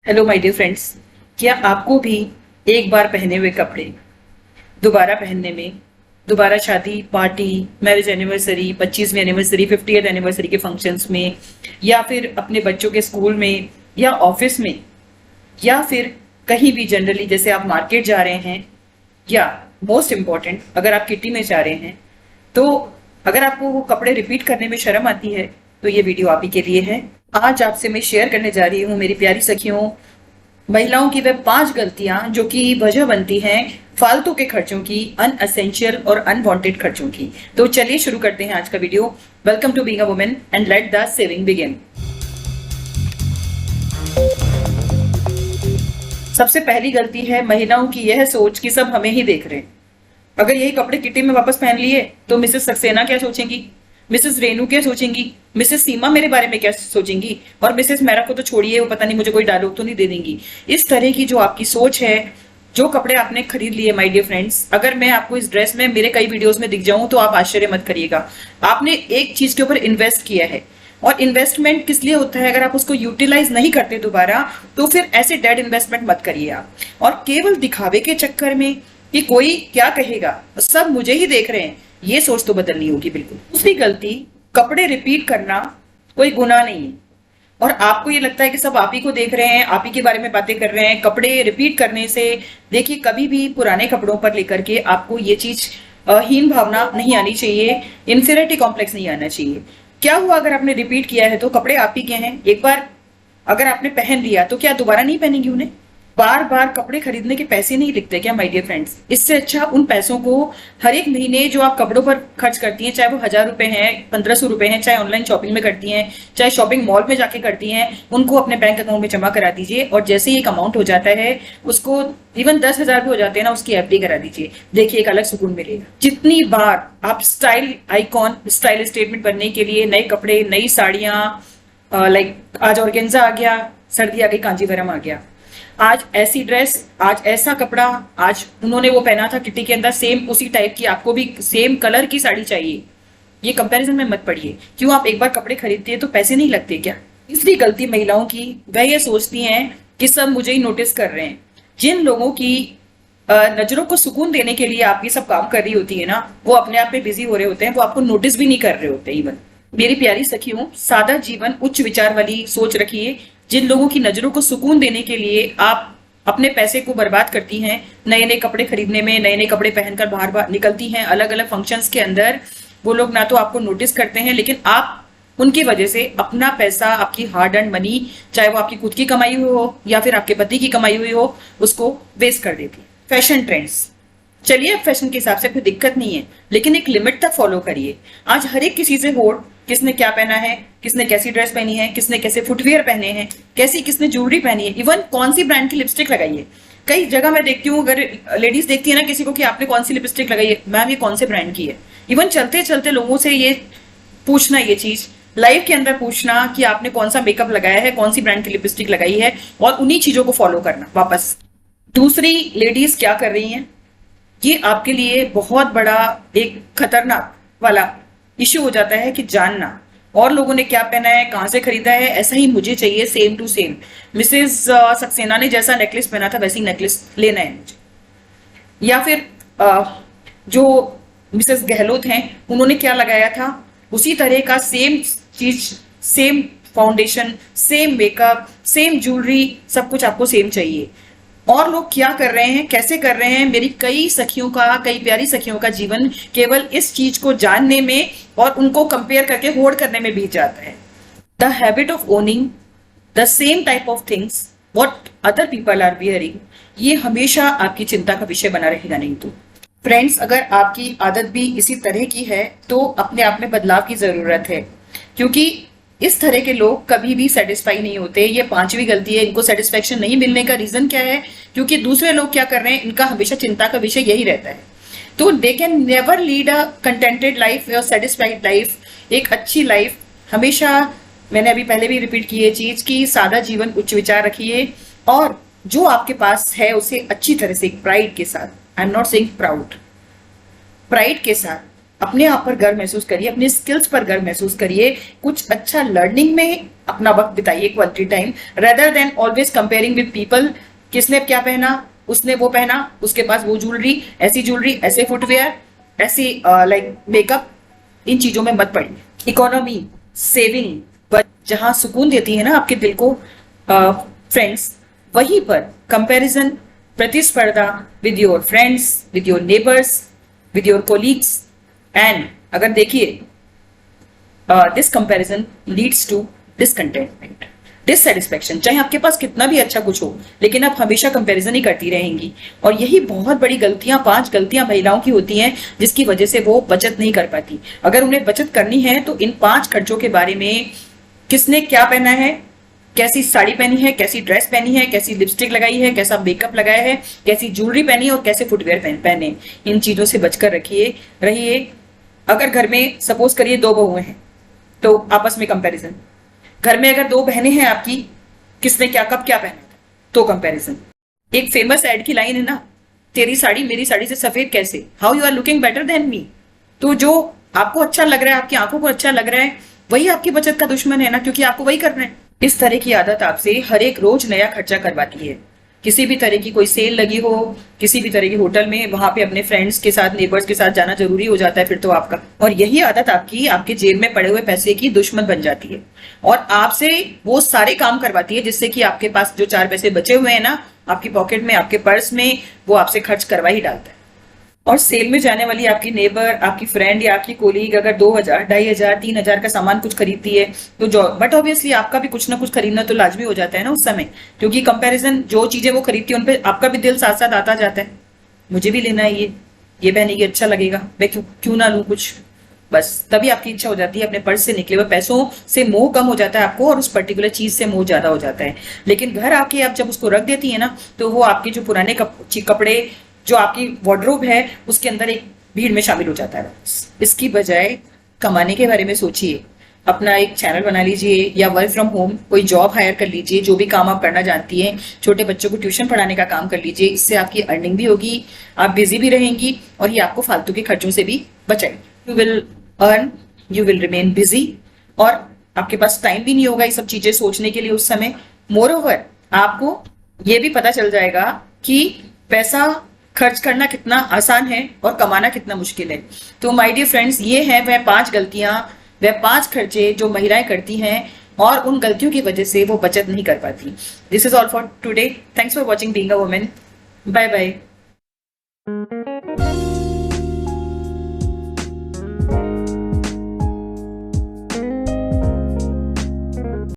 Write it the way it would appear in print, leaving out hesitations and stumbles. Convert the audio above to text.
Hello my dear friends. क्या आपको भी एक बार पहने हुए कपड़े दोबारा पहनने में, दोबारा शादी, पार्टी, मैरिज एनिवर्सरी, 25वीं एनिवर्सरी, 50th एनिवर्सरी के फंक्शंस में, या फिर अपने बच्चों के स्कूल में, या ऑफिस में, या फिर कहीं भी जनरली जैसे आप मार्केट जा रहे हैं, या मोस्ट इम्पॉर्टेंट अगर आप किटी में जा रहे हैं, तो अगर आपको वो कपड़े रिपीट करने में शर्म आती है तो ये वीडियो आप ही के लिए है। आज आपसे मैं शेयर करने जा रही हूँ मेरी प्यारी सखियों, महिलाओं की वे 5 गलतियां जो कि वजह बनती हैं फालतू के खर्चों की, अनअसेंशियल और अनवांटेड खर्चों की। तो चलिए शुरू करते हैं आज का video. Welcome to being a woman and let the saving begin. सबसे पहली गलती है महिलाओं की यह सोच कि सब हमें ही देख रहे हैं। अगर यही कपड़े किटी में वापस पहन लिए तो मिसेस सक्सेना क्या सोचेंगी, मिसेस रेनू क्या सोचेंगी, मिसेस सीमा मेरे बारे में क्या सोचेंगी, और मिसेस मेरा को तो छोड़िए, वो पता नहीं मुझे कोई डायलॉग तो नहीं दे देंगी। इस तरह की जो आपकी सोच है, जो कपड़े आपने खरीद लिए माय डियर फ्रेंड्स, अगर मैं आपको इस ड्रेस में मेरे कई वीडियोस में दिख जाऊं तो आप आश्चर्य मत करिएगा। आपने एक चीज के ऊपर इन्वेस्ट किया है, और इन्वेस्टमेंट किस लिए होता है, अगर आप उसको यूटिलाइज नहीं करते दोबारा तो फिर ऐसे डेड इन्वेस्टमेंट मत करिए आप। और केवल दिखावे के चक्कर में कि कोई क्या कहेगा, सब मुझे ही देख रहे हैं, ये सोच तो बदलनी होगी बिल्कुल। दूसरी गलती, कपड़े रिपीट करना कोई गुनाह नहीं है, और आपको ये लगता है कि सब आप ही को देख रहे हैं, आप ही के बारे में बातें कर रहे हैं। कपड़े रिपीट करने से देखिए, कभी भी पुराने कपड़ों पर लेकर के आपको ये चीज हीन भावना नहीं आनी चाहिए, इंफीरियरिटी कॉम्प्लेक्स नहीं आना चाहिए। क्या हुआ अगर आपने रिपीट किया है तो कपड़े आप ही के हैं, एक बार अगर आपने पहन लिया तो क्या दोबारा नहीं पहनेंगी उन्हें? बार बार कपड़े खरीदने के पैसे नहीं लिखते क्या माय डियर फ्रेंड्स? इससे अच्छा उन पैसों को हर एक महीने जो आप कपड़ों पर खर्च करती हैं, चाहे वो 1000 रुपए हैं, 1500 रुपए हैं, चाहे ऑनलाइन शॉपिंग में करती हैं, चाहे शॉपिंग मॉल में जाके करती हैं, उनको अपने बैंक अकाउंट में जमा करा दीजिए। और जैसे ही एक अमाउंट हो जाता है, उसको इवन 10,000 भी हो जाते हैं ना, उसकी एफडी करा दीजिए। देखिए एक अलग सुकून मिलेगा। जितनी बार आप स्टाइल आइकॉन, स्टाइल स्टेटमेंट बनने के लिए नए कपड़े, नई साड़ियां, लाइक आज ऑर्गेन्जा आ गया, सर्दी आ गई, कांजीवरम आ गया, आज ऐसी ड्रेस, आज ऐसा कपड़ा, आज उन्होंने वो पहना था किटी के अंदर, सेम उसी टाइप की आपको भी सेम कलर की साड़ी चाहिए, ये कंपैरिजन में मत पड़िए। क्यों आप एक बार कपड़े खरीदते हैं तो पैसे नहीं लगते क्या? तीसरी गलती महिलाओं की, वह ये सोचती हैं कि सब मुझे ही नोटिस कर रहे हैं। जिन लोगों की नजरों को सुकून देने के लिए आप ये सब काम कर रही होती है ना, वो अपने आप में बिजी हो रहे होते हैं, वो आपको नोटिस भी नहीं कर रहे होते इवन। मेरी प्यारी सखियों, सादा जीवन, उच्च विचार वाली सोच रखिए। जिन लोगों की नजरों को सुकून देने के लिए आप अपने पैसे को बर्बाद करती हैं, नए नए कपड़े खरीदने में, नए नए कपड़े पहनकर बाहर बाहर निकलती हैं अलग अलग फंक्शंस के अंदर, वो लोग ना तो आपको नोटिस करते हैं, लेकिन आप उनकी वजह से अपना पैसा, आपकी हार्ड अर्न मनी, चाहे वो आपकी खुद की कमाई हुई हो या फिर आपके पति की कमाई हुई हो, उसको वेस्ट कर देती है। फैशन ट्रेंड्स, चलिए अब फैशन के हिसाब से कोई दिक्कत नहीं है, लेकिन एक लिमिट तक फॉलो करिए। आज हर एक किसी से होड़, किसने क्या पहना है, किसने कैसी ड्रेस पहनी है, किसने कैसे फुटवियर पहने हैं, कैसी किसने ज्वेलरी पहनी है, इवन कौन सी ब्रांड की लिपस्टिक लगाई है। कई जगह मैं देखती हूँ, अगर लेडीज देखती है ना किसी को कि आपने कौन सी लिपस्टिक लगाई है, मैम ये कौन से ब्रांड की है, इवन चलते चलते लोगों से ये पूछना, ये चीज लाइव के अंदर पूछना कि आपने कौन सा मेकअप लगाया है, कौन सी ब्रांड की लिपस्टिक लगाई है, और उन्हीं चीजों को फॉलो करना वापस। दूसरी लेडीज क्या कर रही हैं, ये आपके लिए बहुत बड़ा एक खतरनाक वाला इश्यू हो जाता है कि जानना और लोगों ने क्या पहना है, कहां से खरीदा है, ऐसा ही मुझे चाहिए same to same. Mrs Saxena ने जैसा नेकलेस पहना था वैसी नेकलेस लेना है मुझे। या फिर जो मिसेस गहलोत हैं, उन्होंने क्या लगाया था उसी तरह का सेम चीज, same foundation, same makeup, same jewellery, सब कुछ आपको सेम चाहिए। और लोग क्या कर रहे हैं, कैसे कर रहे हैं, मेरी कई सखियों का, कई प्यारी सखियों का जीवन केवल इस चीज को जानने में और उनको कंपेयर करके होड़ करने में बीत जाता है। The habit of owning the same type of things what other people are wearing, ये हमेशा आपकी चिंता का विषय बना रहेगा। नहीं तो फ्रेंड्स, अगर आपकी आदत भी इसी तरह की है तो अपने आप में बदलाव की जरूरत है, क्योंकि इस तरह के लोग कभी भी सेटिस्फाई नहीं होते। ये 5वीं गलती है, इनको सेटिस्फेक्शन नहीं मिलने का रीजन क्या है, क्योंकि दूसरे लोग क्या कर रहे हैं, इनका हमेशा चिंता का विषय यही रहता है। तो they can never lead a contented life और सेटिस्फाइड लाइफ, एक अच्छी लाइफ। हमेशा, मैंने अभी पहले भी रिपीट की ये चीज कि सादा जीवन, उच्च विचार रखिए, और जो आपके पास है उसे अच्छी तरह से प्राइड के साथ, I am not saying proud, pride के साथ अपने आप पर गर्व महसूस करिए, अपने स्किल्स पर गर्व महसूस करिए, कुछ अच्छा लर्निंग में अपना वक्त बिताइए, quality time, rather than always comparing with people. किसने क्या पहना, उसने वो पहना, उसके पास वो ज्वेलरी, ऐसे फुटवेयर, ऐसी लाइक मेकअप, इन चीजों में मत पड़िए। इकोनॉमी, सेविंग, बट जहां सुकून देती है ना आपके दिल को फ्रेंड्स, वहीं पर कंपैरिजन, प्रतिस्पर्धा with your friends, with your neighbours, with your colleagues, and अगर देखिए this comparison leads to discontentment, dissatisfaction. चाहे आपके पास कितना भी अच्छा कुछ हो, लेकिन आप हमेशा कंपैरिजन ही करती रहेंगी। और यही बहुत बड़ी गलतियां, 5 गलतियां महिलाओं की होती हैं जिसकी वजह से वो बचत नहीं कर पाती। अगर उन्हें बचत करनी है तो इन 5 खर्चों के बारे में, किसने क्या पहना है, कैसी साड़ी पहनी है, कैसी ड्रेस पहनी है, कैसी लिपस्टिक लगाई है, कैसा मेकअप लगाया है, कैसी ज्वेलरी पहनी है और कैसे फुटवेयर पहने, इन चीजों से बचकर रहिए। अगर घर में सपोज करिए 2 बहुएं हैं तो आपस में कंपैरिजन, घर में अगर 2 बहनें हैं आपकी, किसने क्या कब क्या पहना था, तो कंपैरिजन। एक फेमस एड की लाइन है ना, तेरी साड़ी मेरी साड़ी से सफेद कैसे, how you are looking better than me. तो जो आपको अच्छा लग रहा है, आपकी आंखों को अच्छा लग रहा है, वही आपकी बचत का दुश्मन है ना, क्योंकि आपको वही करना है। इस तरह की आदत आपसे हर एक रोज नया खर्चा करवाती है। किसी भी तरह की कोई सेल लगी हो, किसी भी तरह की होटल में, वहां पे अपने फ्रेंड्स के साथ, नेबर्स के साथ जाना जरूरी हो जाता है फिर तो आपका। और यही आदत आपकी आपके जेब में पड़े हुए पैसे की दुश्मन बन जाती है और आपसे वो सारे काम करवाती है जिससे कि आपके पास जो 4 पैसे बचे हुए हैं ना, आपकी पॉकेट में, आपके पर्स में, वो आपसे खर्च करवा ही डालता है। और सेल में जाने वाली आपकी नेबर, आपकी फ्रेंड या आपकी कोलीग अगर 2000, 2500, 3000 का सामान कुछ खरीदती है तो जो, बट ऑब्वियसली आपका भी कुछ ना कुछ खरीदना तो लाजमी हो जाता है ना उस समय, क्योंकि कंपैरिजन, जो चीजें वो खरीदती है उन पे आपका भी दिल साथ साथ आता जाता है, मुझे भी लेना है ये पहनेगी अच्छा लगेगा, मैं क्यों ना लूं कुछ। बस तभी आपकी इच्छा हो जाती है, अपने पर्स से निकले हुए पैसों से मोह कम हो जाता है आपको और उस पर्टिकुलर चीज से मोह ज्यादा हो जाता है। लेकिन घर आके आप जब उसको रख देती है ना, तो वो आपके जो पुराने कपड़े, जो आपकी वार्डरोब है, उसके अंदर एक भीड़ में शामिल हो जाता है। इसकी बजाय कमाने के बारे में सोचिए, अपना एक चैनल बना लीजिए या वर्क फ्रॉम होम कोई जॉब हायर कर लीजिए, जो भी काम आप करना जानती हैं, छोटे बच्चों को ट्यूशन पढ़ाने का काम कर लीजिए, इससे आपकी अर्निंग भी होगी, आप बिजी भी रहेंगी और ये आपको फालतू के खर्चों से भी बचाएगी। You will earn, you will remain busy और आपके पास टाइम भी नहीं होगा ये सब चीजें सोचने के लिए उस समय। मोर ओवर आपको ये भी पता चल जाएगा कि पैसा खर्च करना कितना आसान है और कमाना कितना मुश्किल है। तो माय डियर फ्रेंड्स, ये है वह 5 गलतियां, वह 5 खर्चे जो महिलाएं करती हैं और उन गलतियों की वजह से वो बचत नहीं कर पाती। This is all for today, thanks for watching being a woman, bye bye.